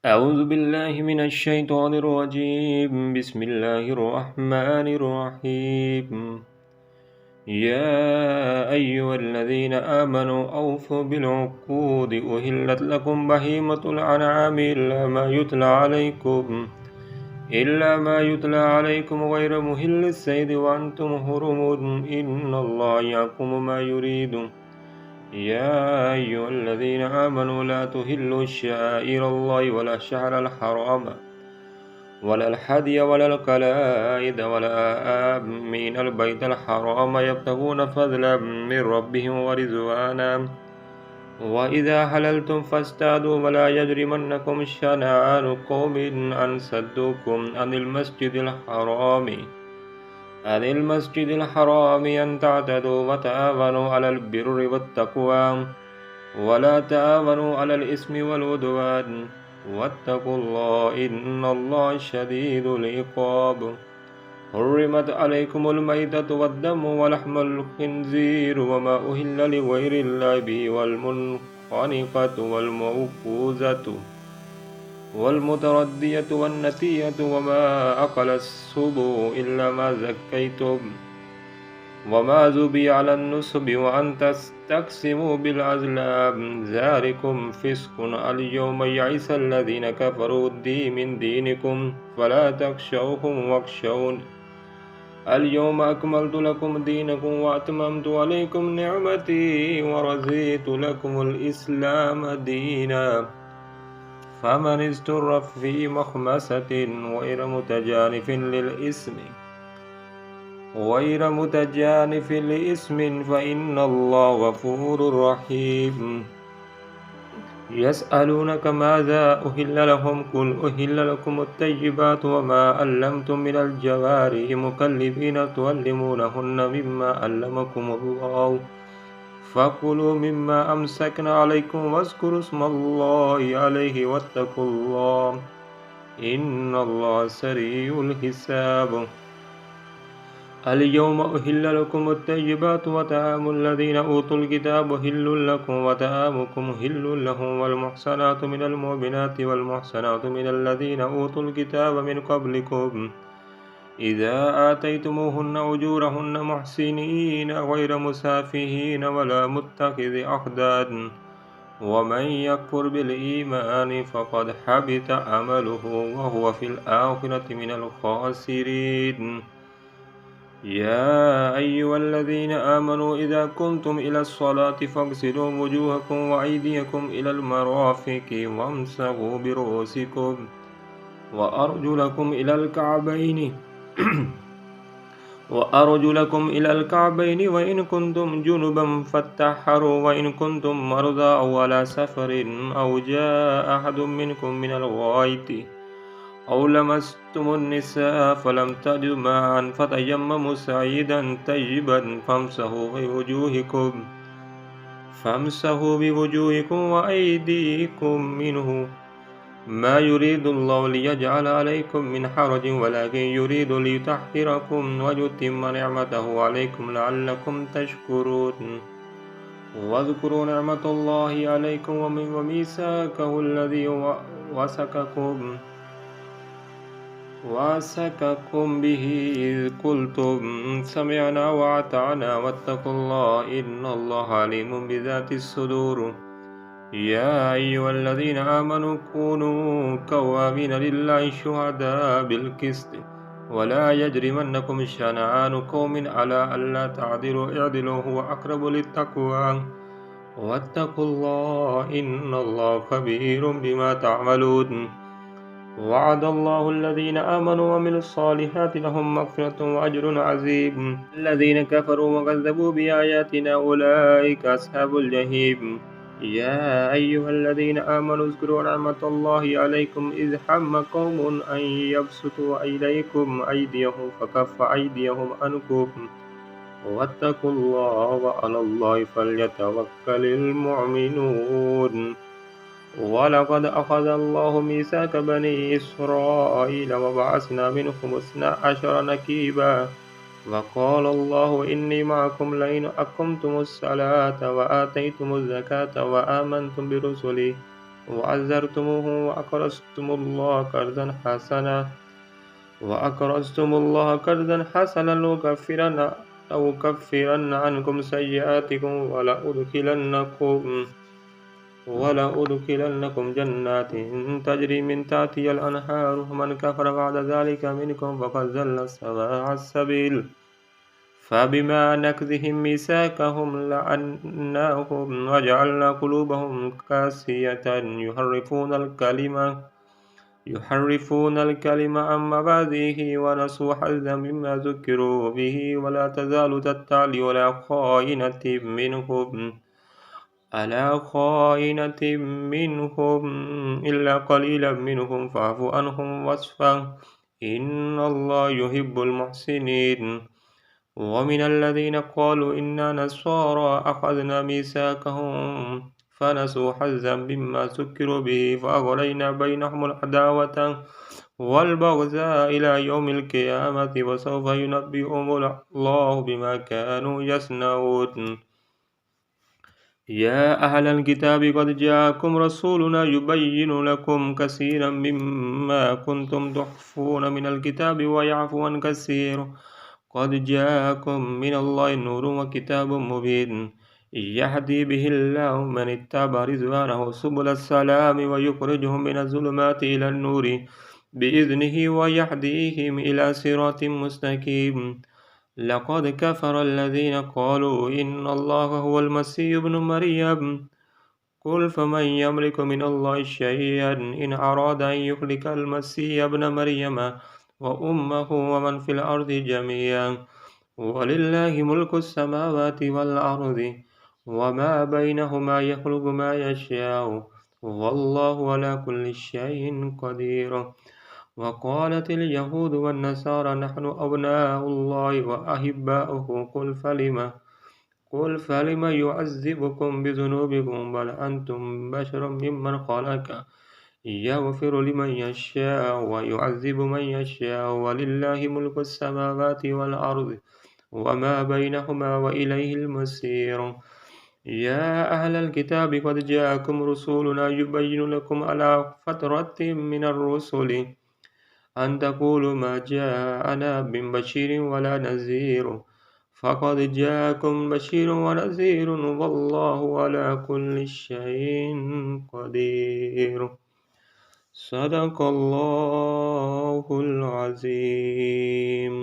أعوذ بالله من الشيطان الرجيم بسم الله الرحمن الرحيم يا أيها الذين آمنوا أوفوا بالعقود أهلت لكم بهيمة الأنعام إلا ما يتلى عليكم غير مهل الصيد وأنتم حرم إن الله يحكم ما يريد يا أيها الذين آمنوا لا تهلوا شعائر الله ولا الشهر الحرام ولا الحدي ولا القلائد ولا آمين البيت الحرام يبتغون فضلا من ربهم ورضوانا وإذا حللتم فاصطادوا ولا يجرمنكم شنآن قوم أن صدوكم عن المسجد الحرام أن تعتدوا وتعاونوا على البر والتقوى ولا تعاونوا على الإثم والعدوان واتقوا الله إن الله شديد العقاب حرمت عليكم الميتة والدم ولحم الخنزير وما أهل لغير الله به والمنخنقة والموقوذة والمتردية والنتية وما أكل السبع إلا ما زكيتم وما ذبي على النصب وأن تستقسموا بالأزلام ذلكم فسق اليوم يئس الذين كفروا من دينكم فلا تخشوهم واخشون اليوم أكملت لكم دينكم وأتممت عليكم نعمتي ورضيت لكم الإسلام دينا فمن اضطر في مخمسة غير متجانف لإثم فإن الله غفور رحيم يسألونك ماذا أهل لهم قل أهل لكم الطيبات وما علمتم من الجوارح مكلبين تعلمونهن مما علمكم الله فكلوا مما أمسكنا عليكم واذكروا اسم الله عليه واتقوا الله إن الله سريع الحساب اليوم أهل لكم الطيبات وطعام الذين أوتوا الكتاب حل لكم وطعامكم حل لهم والمحصنات من المؤمنات والمحصنات من الذين أوتوا الكتاب من قبلكم إذا آتيتموهن أجورهن محسنين غير مسافهين ولا متخذ أخدان ومن يكفر بالإيمان فقد حبط عمله وهو في الآخرة من الخاسرين يا أيها الذين آمنوا إذا قمتم إلى الصلاة فاغسلوا وجوهكم وأيديكم إلى المرافق وامسحوا برؤوسكم وأرجلكم إلى الكعبين وإن كنتم جنبا فاتطهروا وإن كنتم مرضى أو على سفر أو جاء أحد منكم من الغائط أو لمستم النساء فلم تجدوا ماء فتيمموا سعيدا طيبا فامسحوا بوجوهكم وأيديكم منه ما يريد الله ليجعل عليكم من حرج ولكن يريد ليطهركم ويتم نعمته عليكم لعلكم تشكرون واذكروا نعمة الله عليكم وميثاقه الذي وثقكم به إذ قلتم سمعنا وأطعنا واتقوا الله إن الله عليم بذات الصدور يا أيها الذين آمنوا كونوا قوامين لله شهداء بالقسط ولا يجرمنكم شنآن قوم على ألا تعدلوا اعدلوا هو أقرب للتقوى واتقوا الله إن الله خبير بما تعملون وعد الله الذين آمنوا وعملوا الصالحات لهم مغفرة وأجر عظيم الذين كفروا وكذبوا بآياتنا أولئك أصحاب الجحيم يا أيها الذين آمنوا اذكروا نعمة الله عليكم إذ هم قوم أن يبسطوا إليكم أيديهم فكف أيديهم عنكم واتقوا الله وعلى الله فليتوكل المؤمنون ولقد أخذ الله ميثاق بني إسرائيل وبعثنا منهم 12 نقيبا وقال الله إني معكم لئن أقمتم الصلاة وآتيتم الزكاة وآمنتم برسلي وعزرتموه وأقرضتم الله قرضا حسنا لأكفرن عنكم سيئاتكم ولأدخلنكم جنات تجري من تحتها الأنهار من كفر بعد ذلك منكم فقد ضل سواء السبيل فبما نكثهم ميثاقهم لعناهم وجعلنا قلوبهم قاسية يحرفون الكلمة عن مواضعه ونسوا حظا مما ذكروا به ولا تزال تطلع على خائنة منهم إلا قليلا منهم فاعف عنهم واصفح إن الله يحب المحسنين ومن الذين قالوا إنا نصارى أخذنا ميثاقهم فنسوا حظا مما ذكروا به فأغرينا بينهم العداوة والبغضاء إلى يوم القيامة وسوف ينبئهم الله بما كانوا يصنعون يا أهل الكتاب قد جاءكم رسولنا يبين لكم كثيرا مما كنتم تخفون من الكتاب ويعفو عن كثير قد جاءكم من الله نور وكتاب مبين يهدي به الله من اتبع رضوانه سبل السلام ويخرجهم من الظلمات إلى النور بإذنه ويهديهم إلى صراط مستقيم لقد كفر الذين قالوا إن الله هو المسيح ابن مريم قل فمن يملك من الله شيئا إن أراد أن يهلك المسيح ابن مريم وأمه ومن في الأرض جميعا ولله ملك السماوات والأرض وما بينهما يخلق ما يشاء والله على كل شيء قدير وقالت اليهود والنصارى نحن أبناء الله وأحباؤه قل فلم يعذبكم بذنوبكم بل أنتم بشر ممن خلق يغفر لمن يشاء ويعذب من يشاء ولله ملك السماوات والأرض وما بينهما وإليه المصير يا أهل الكتاب قد جاءكم رسولنا يبين لكم على فترة من الرسل أن تقولوا ما جاءنا من بشير ولا نذير فقد جاءكم بشير ونذير والله على كل شيء قدير صدق الله العظيم